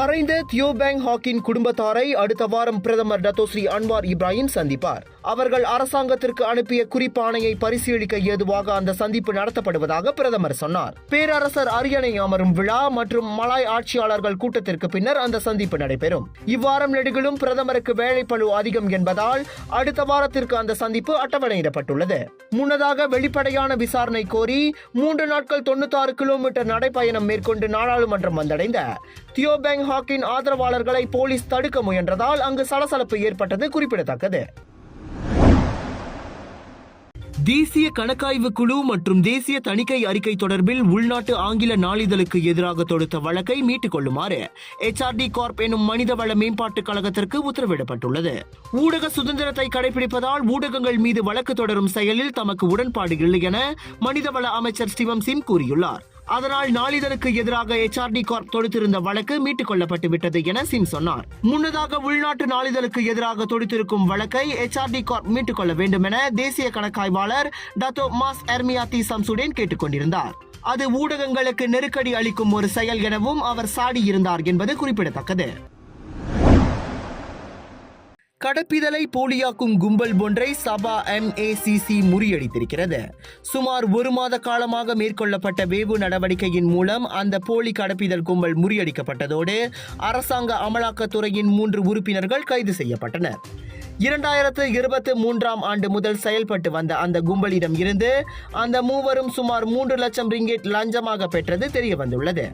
மறைந்த தியோ bang Hawking குடும்பத்தாரை அடுத்த வாரம் பிரதமர் டத்தோஸ்ரீ அன்வார் இப்ராஹிம் சந்திப்பார். அவர்கள் அரசாங்கத்திற்கு அனுப்பிய குறிப்பாணையை பரிசீலிக்க ஏதுவாக அந்த சந்திப்பு நடத்தப்படுவதாக பிரதமர் சொன்னார். பேரரசர் அரியணை அமரும் விழா மற்றும் மலாய் ஆட்சியாளர்கள் கூட்டத்திற்கு பின்னர் அந்த சந்திப்பு நடைபெறும். இவ்வாரம் நெடுகிலும் பிரதமருக்கு வேலைப்பளு அதிகம் என்பதால் அடுத்த வாரத்திற்கு அந்த சந்திப்பு அட்டவணையிடப்பட்டுள்ளது. முன்னதாக வெளிப்படையான விசாரணை கோரி 3 நாட்கள் 96 கிலோமீட்டர் நடைப்பயணம் மேற்கொண்டு நாடாளுமன்றம் வந்தடைந்த தியோ பேங் ஹாக்கின் ஆதரவாளர்களை போலீஸ் தடுக்க முயன்றதால் அங்கு சலசலப்பு ஏற்பட்டது குறிப்பிடத்தக்கது. தேசிய கணக்காய்வு குழு மற்றும் தேசிய தணிக்கை அறிக்கை தொடர்பில் உள்நாட்டு ஆங்கில நாளிதழுக்கு எதிராக தொடுத்த வழக்கை மீட்டுக் கொள்ளுமாறு HRD கார்ப் எனும் மனிதவள மேம்பாட்டுக் கழகத்திற்கு உத்தரவிடப்பட்டுள்ளது. ஊடக சுதந்திரத்தை கடைபிடிப்பதால் ஊடகங்கள் மீது வழக்கு தொடரும் செயலில் தமக்கு உடன்பாடு இல்லை என மனிதவள அமைச்சர் ஸ்டீவன் சிம் கூறியுள்ளார். அதனால் நாளிதழுக்கு எதிராக HRD கார்ப் தொடுத்திருந்த வழக்கு மீட்டுக் கொள்ளப்பட்டு விட்டது என சிம் சொன்னார். முன்னதாக உள்நாட்டு நாளிதழுக்கு எதிராக தொடுத்திருக்கும் வழக்கை HRD கார்ப் மீட்டுக் கொள்ள வேண்டும் என தேசிய கணக்காய்வாளர் டத்தோ மாஸ் எர்மியாத்தி சம்சுடேன் கேட்டுக் கொண்டிருந்தார். அது ஊடகங்களுக்கு நெருக்கடி அளிக்கும் ஒரு செயல் எனவும் அவர் சாடியிருந்தார் என்பது குறிப்பிடத்தக்கது. கடப்பிதழை போலியாக்கும் கும்பல் ஒன்றை சபா MACC முறியடித்திருக்கிறது. சுமார் 1 மாத காலமாக மேற்கொள்ளப்பட்ட வேவு நடவடிக்கையின் மூலம் அந்த போலி கடப்பிதழ் கும்பல் முறியடிக்கப்பட்டதோடு அரசாங்க அமலாக்கத்துறையின் 3 உறுப்பினர்கள் கைது செய்யப்பட்டனர். 2023ஆம் ஆண்டு முதல் செயல்பட்டு வந்த அந்த கும்பலிடம் இருந்து அந்த மூவரும் சுமார் 3 லட்சம் ரிங்கெட் லஞ்சமாக பெற்றது தெரியவந்துள்ளது.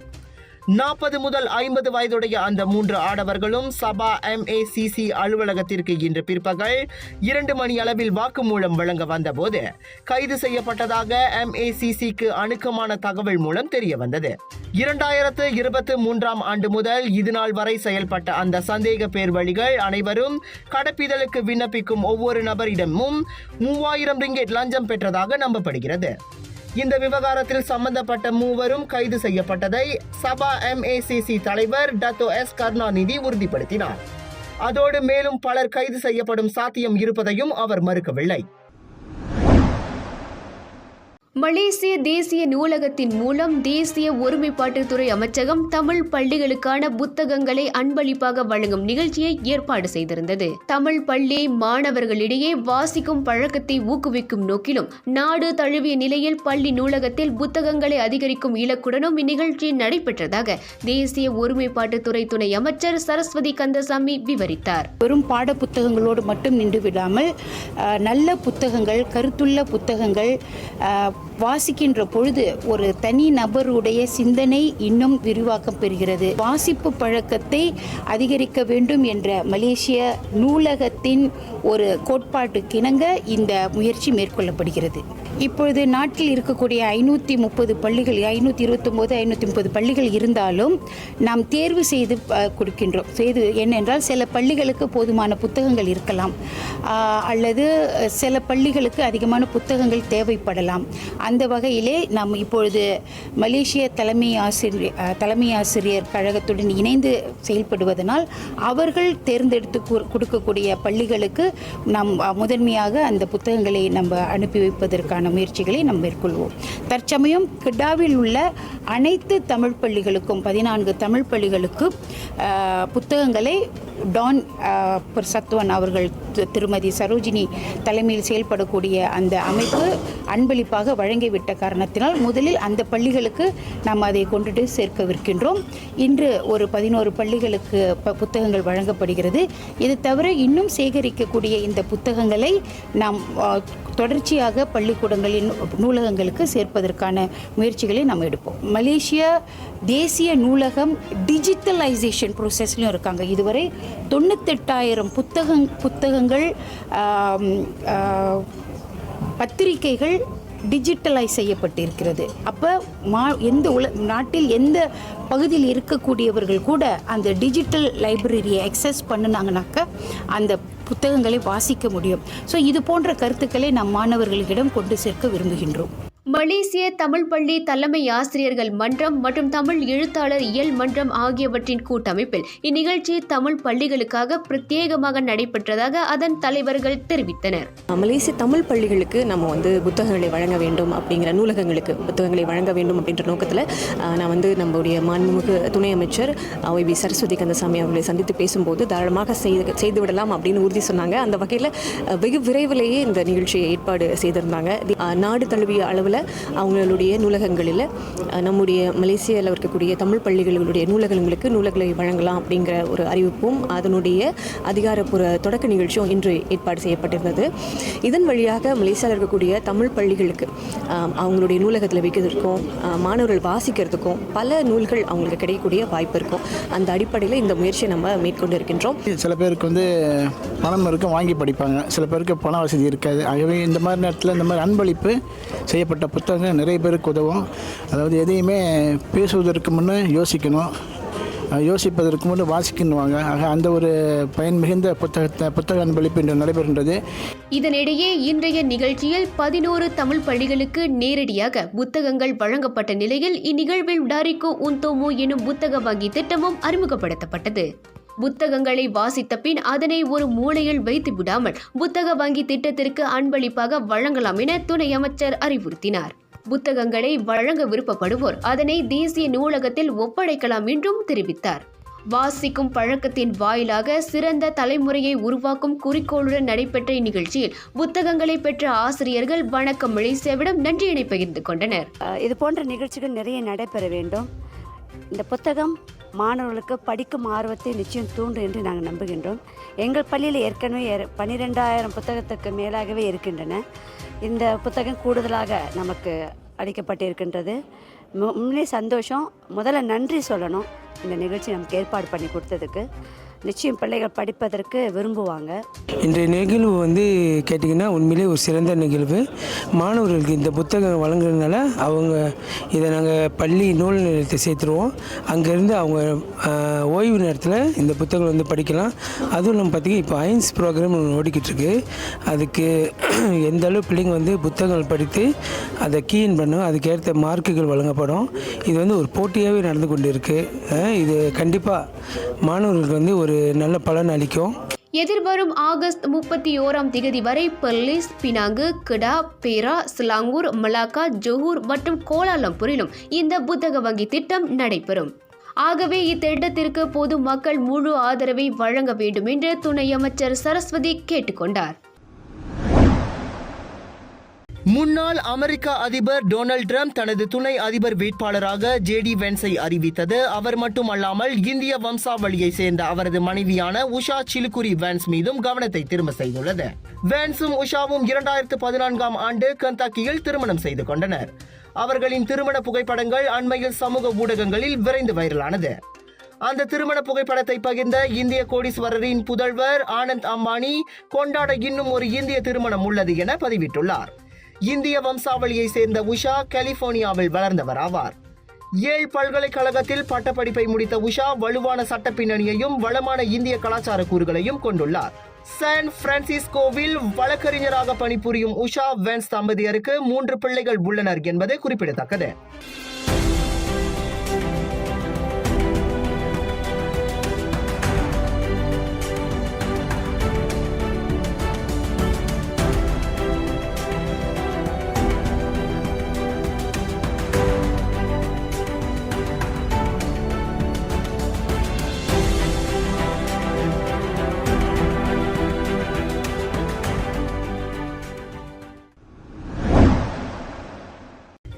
40 முதல் 50 வயதுடைய அந்த 3 ஆடவர்களும் சபா MACC அலுவலகத்திற்கு இன்று பிற்பகல் 2 மணி அளவில் வாக்குமூலம் வழங்க வந்தபோது கைது செய்யப்பட்டதாக MACCக்கு அணுக்கமான தகவல் மூலம் தெரிய வந்தது. 2023ஆம் ஆண்டு முதல் இதுநாள் வரை செயல்பட்ட அந்த சந்தேக பேர்வழிகள் அனைவரும் கடப்பிதழுக்கு விண்ணப்பிக்கும் ஒவ்வொரு நபரிடமும் 3000 ரிங்கெட் லஞ்சம் பெற்றதாக நம்பப்படுகிறது. இந்த விவகாரத்தில் சம்பந்தப்பட்ட மூவரும் கைது செய்யப்பட்டதை சபா MACC தலைவர் டத்தோ S கருணாநிதி உறுதிப்படுத்தினார். அதோடு மேலும் பலர் கைது செய்யப்படும் சாத்தியம் இருப்பதையும் அவர் மறுக்கவில்லை. மலேசிய தேசிய நூலகத்தின் மூலம் தேசிய ஒருமைப்பாட்டுத்துறை அமைச்சகம் தமிழ் பள்ளிகளுக்கான புத்தகங்களை அன்பளிப்பாக வழங்கும் நிகழ்ச்சியை ஏற்பாடு செய்திருந்தது. தமிழ் பள்ளி மாணவர்களிடையே வாசிக்கும் பழக்கத்தை ஊக்குவிக்கும் நோக்கிலும் நாடு தழுவிய நிலையில் பள்ளி நூலகத்தில் புத்தகங்களை அதிகரிக்கும் இலக்குடனும் இந்நிகழ்ச்சி நடைபெற்றதாக தேசிய ஒருமைப்பாட்டுத்துறை துணை அமைச்சர் சரஸ்வதி கந்தசாமி விவரித்தார். வெறும் பாட புத்தகங்களோடு மட்டும் நின்று விடாமல் நல்ல புத்தகங்கள், கருத்துள்ள புத்தகங்கள் வாசிக்கின்ற பொழுது ஒரு தனி நபருடைய சிந்தனை இன்னும் விரிவாக்கம் பெறுகிறது. வாசிப்பு பழக்கத்தை அதிகரிக்க வேண்டும் என்ற மலேசிய நூலகத்தின் ஒரு கோட்பாட்டுக்கிணங்க இந்த முயற்சி மேற்கொள்ளப்படுகிறது. இப்பொழுது நாட்டில் இருக்கக்கூடிய 530 பள்ளிகள், 529, 530 பள்ளிகள் இருந்தாலும் நாம் தேர்வு செய்து கொடுக்கின்றோம். ஏனென்றால் சில பள்ளிகளுக்கு போதுமான புத்தகங்கள் இருக்கலாம், அல்லது சில பள்ளிகளுக்கு அதிகமான புத்தகங்கள் தேவைப்படலாம். அந்த வகையிலே நாம் இப்பொழுது மலேசிய தலைமை ஆசிரியர் கழகத்துடன் இணைந்து செயல்படுவதனால் அவர்கள் தேர்ந்தெடுத்து கொடுக்கக்கூடிய பள்ளிகளுக்கு நாம் முதன்மையாக அந்த புத்தகங்களை நம்ம அனுப்பி வைப்பதற்கான முயற்சிகளை நாம் மேற்கொள்வோம். தற்சமயம் கிடாவில் உள்ள அனைத்து தமிழ் பள்ளிகளுக்கும் 14 தமிழ் பள்ளிகளுக்கு புத்தகங்களை டான் சத்வன் அவர்கள் திருமதி சரோஜினி தலைமையில் செயல்படக்கூடிய அந்த அமைப்பு அன்பளிப்பாக வழங்கிவிட்ட காரணத்தினால் முதலில் அந்த பள்ளிகளுக்கு நாம் அதை கொண்டுட்டு சேர்க்கவிருக்கின்றோம். இன்று ஒரு 11 பள்ளிகளுக்கு புத்தகங்கள் வழங்கப்படுகிறது. இது தவிர இன்னும் சேகரிக்கக்கூடிய இந்த புத்தகங்களை நாம் தொடர்ச்சியாக பள்ளிக்கூடங்களின் நூலகங்களுக்கு சேர்ப்பதற்கான முயற்சிகளை நாம் எடுப்போம். மலேசிய தேசிய நூலகம் டிஜிட்டலைசேஷன் ப்ரோசஸ்லையும் இருக்காங்க. இதுவரை 98,000 புத்தகங்கள், பத்திரிகைகள் டிஜிட்டலைஸ் செய்யப்பட்டிருக்கிறது. அப்போ நாட்டில் எந்த பகுதியில் இருக்கக்கூடியவர்கள் கூட அந்த டிஜிட்டல் லைப்ரரியை அக்சஸ் பண்ணினாங்கனாக்கா அந்த புத்தகங்களை வாசிக்க முடியும். ஸோ இது போன்ற கருத்துக்களை நம் மாணவர்களிடம் கொண்டு சேர்க்க விரும்புகின்றோம். மலேசிய தமிழ் பள்ளி தலைமை ஆசிரியர்கள் மன்றம் மற்றும் தமிழ் எழுத்தாளர் இயல் மன்றம் ஆகியவற்றின் கூட்டமைப்பில் இந்நிகழ்ச்சி தமிழ் பள்ளிகளுக்காக பிரத்யேகமாக நடைபெற்றதாக அதன் தலைவர்கள் தெரிவித்தனர். மலேசிய தமிழ் பள்ளிகளுக்கு நம்ம புத்தகங்களை வழங்க வேண்டும் அப்படிங்கிற, நூலகங்களுக்கு புத்தகங்களை வழங்க வேண்டும் அப்படின்ற நோக்கத்தில் நான் நம்முடைய மாண்புமிகு துணை அமைச்சர் OIV சரஸ்வதி கந்தசாமி அவர்களை சந்தித்து பேசும்போது தாராளமாக செய்து விடலாம் அப்படின்னு உறுதி சொன்னாங்க. அந்த வகையில் வெகு விரைவிலேயே இந்த நிகழ்ச்சியை ஏற்பாடு செய்திருந்தாங்க. நாடு தழுவிய அளவில் அவங்களுடைய நூலகங்களில் நம்முடைய மலேசியாவில் இருக்கக்கூடிய தமிழ் பள்ளிகளுடைய நூலகங்களுக்கு நூல்களை வழங்கலாம் அப்படிங்கிற ஒரு அறிவிப்பும் அதனுடைய அதிகாரப்பூர்வ தொடக்க நிகழ்ச்சியும் இன்று ஏற்பாடு செய்யப்பட்டிருந்தது. இதன் வழியாக மலேசியாவில் இருக்கக்கூடிய தமிழ் பள்ளிகளுக்கு அவங்களுடைய நூலகத்தில் வைக்கிறதுக்கும் மாணவர்கள் வாசிக்கிறதுக்கும் பல நூல்கள் அவங்களுக்கு கிடைக்கக்கூடிய வாய்ப்பு இருக்கும். அந்த அடிப்படையில் இந்த முயற்சியை நம்ம மேற்கொண்டு இருக்கின்றோம். சில பேருக்கு பணம் இருக்கும், வாங்கி படிப்பாங்க. சில பேருக்கு பண வசதி இருக்காது. ஆகவே இந்த மாதிரி நேரத்தில் இந்த மாதிரி அன்பளிப்பு செய்யப்பட்ட புத்தகங்கள் நிறைய பேருக்கு உதவும். அதாவது எதையுமே பேசுவதற்கு முன்னே யோசிக்கணும், யோசிப்பதற்கு முன்னே வாசிக்கணுவாங்க. ஆக அந்த ஒரு பயன் மிகுந்த புத்தக அன்பளிப்பு இன்று நடைபெறுகின்றது. இதனிடையே இன்றைய நிகழ்ச்சியில் 11 தமிழ் பள்ளிகளுக்கு நேரடியாக புத்தகங்கள் வழங்கப்பட்ட நிலையில் இந்நிகழ்வில் டாரிகோ உன்தோமோ எனும் புத்தக வங்கி திட்டமும் அறிமுகப்படுத்தப்பட்டது. புத்தகங்களை வாசித்த பின் அதனை ஒரு மூலையில் வைத்து விடாமல் புத்தக வங்கி திட்டத்திற்கு அன்பளிப்பாக வழங்கலாம் என துணை அமைச்சர் அறிவுறுத்தினார். புத்தகங்களை வழங்க விருப்பப்படுவோர் அதனை தேசிய நூலகத்தில் ஒப்படைக்கலாம் என்றும் தெரிவித்தார். வாசிக்கும் பழக்கத்தின் வாயிலாக சிறந்த தலைமுறையை உருவாக்கும் குறிக்கோளுடன் நடைபெற்ற இந்நிகழ்ச்சியில் புத்தகங்களை பெற்ற ஆசிரியர்கள் வணக்கம் மலேசியாவிடம் நன்றியினை பகிர்ந்து கொண்டனர். இது போன்ற நிகழ்ச்சிகள் நிறைய நடைபெற வேண்டும். இந்த புத்தகம் மாணவர்களுக்கு படிக்கும் ஆர்வத்தை நிச்சயம் தூண்டும் என்று நாங்கள் நம்புகின்றோம். எங்கள் பள்ளியில் ஏற்கனவே 12,000 புத்தகத்துக்கு மேலாகவே இருக்கின்றன. இந்த புத்தகம் கூடுதலாக நமக்கு அளிக்கப்பட்டிருக்கின்றது. உண்மையிலே சந்தோஷம். முதல்ல நன்றி சொல்லணும் இந்த நிகழ்ச்சி நமக்கு ஏற்பாடு பண்ணி கொடுத்ததுக்கு. நிச்சயம் பிள்ளைகள் படிப்பதற்கு விரும்புவாங்க. இன்றைய நிகழ்வு கேட்டிங்கன்னா உண்மையிலே ஒரு சிறந்த நிகழ்வு. மாணவர்களுக்கு இந்த புத்தகம் வழங்குறதுனால அவங்க இதை நாங்கள் பள்ளி நூல் நிலையத்தை சேர்த்துருவோம். அங்கேருந்து அவங்க ஓய்வு நேரத்தில் இந்த புத்தகம் படிக்கலாம். அதுவும் நம்ம பார்த்திங்கன்னா இப்போ ஐன்ஸ் ப்ரோக்ராம் ஓடிக்கிட்டு இருக்கு. அதுக்கு எந்த அளவு பிள்ளைங்க புத்தகங்கள் படித்து அதை கீன் பண்ணும், அதுக்கேற்ற மார்க்குகள் வழங்கப்படும். இது ஒரு போட்டியாகவே நடந்து கொண்டு இருக்குது. இது கண்டிப்பாக மாணவர்களுக்கு ஒரு நல்ல பலன் அளிக்கும். எதிர்வரும் ஆகஸ்ட் 31 வரை பெர்லிஸ், பினாங்கு, கிடா, பேரா, சிலாங்கூர், மலாக்கா, ஜொஹூர் மற்றும் கோலாலம்பூரிலும் இந்த புத்தக வங்கி திட்டம் நடைபெறும். ஆகவே இத்திட்டத்திற்கு பொது மக்கள் முழு ஆதரவை வழங்க வேண்டும் என்று துணை அமைச்சர் சரஸ்வதி கேட்டுக்கொண்டார். முன்னாள் அமெரிக்க அதிபர் டொனால்ட் ட்ரம்ப் தனது துணை அதிபர் வேட்பாளராக JD வென்ஸை அறிவித்தது அவர் மட்டுமல்லாமல் இந்திய வம்சாவளியை சேர்ந்த அவரது மனைவியான உஷா சிலுக்குரி வென்ஸ் மீதும் கவனத்தை திரும்ப செய்துள்ளது. வென்ஸும் உஷாவும் 2014ஆம் ஆண்டு கந்தாக்கியில் திருமணம் செய்து கொண்டனர். அவர்களின் திருமண புகைப்படங்கள் அண்மையில் சமூக ஊடகங்களில் விரைந்து வைரலானது. அந்த திருமண புகைப்படத்தை பகிர்ந்த இந்திய கோடீஸ்வரரின் புதல்வர் ஆனந்த் அம்பானி கொண்டாட இன்னும் ஒரு இந்திய திருமணம் உள்ளது என பதிவிட்டுள்ளார். இந்திய வம்சாவளியை சேர்ந்த உஷா கலிபோர்னியாவில் வளர்ந்தவர் ஆவார். ஏல் பல்கலைக்கழகத்தில் பட்டப்படிப்பை முடித்த உஷா வலுவான சட்ட பின்னணியையும் வளமான இந்திய கலாச்சார கூறுகளையும் கொண்டுள்ளார். சான் பிரான்சிஸ்கோவில் வழக்கறிஞராக பணிபுரியும் உஷா வென்ஸ் தம்பதியருக்கு 3 பிள்ளைகள் உள்ளனர் என்பது குறிப்பிடத்தக்கது.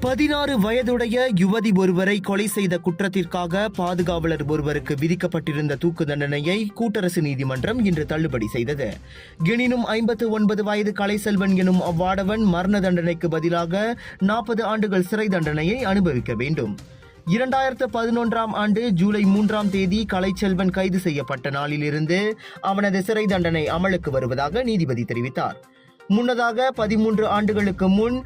பதினாறு வயதுடைய யுவதி ஒருவரை கொலை செய்த குற்றத்திற்காக பாதுகாவலர் ஒருவருக்கு விதிக்கப்பட்டிருந்த தூக்கு தண்டனையை கூட்டரசு நீதிமன்றம் இன்று தள்ளுபடி செய்தது. எனினும் 59 வயது கலைசெல்வன் எனும் அவ்வாடவன் மரண தண்டனைக்கு பதிலாக 40 ஆண்டுகள் சிறை தண்டனையை அனுபவிக்க வேண்டும். 2011ஆம் ஆண்டு ஜூலை 3ஆம் தேதி கலைச்செல்வன் கைது செய்யப்பட்ட நாளிலிருந்து அவனது சிறை தண்டனை அமலுக்கு வருவதாக நீதிபதி தெரிவித்தார். முன்னதாக 13 ஆண்டுகளுக்கு முன்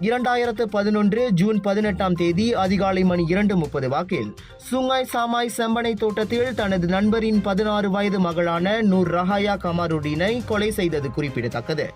2011 ஜூன் 18ஆம் தேதி அதிகாலை மணி 2:30 வாக்கில் சுங்காய் சாமாய் செம்பனை தோட்டத்தில் தனது நண்பரின் 16 வயது மகளான நூர் ரஹாயா கமாருடீனை கொலை செய்தது குறிப்பிடத்தக்கது.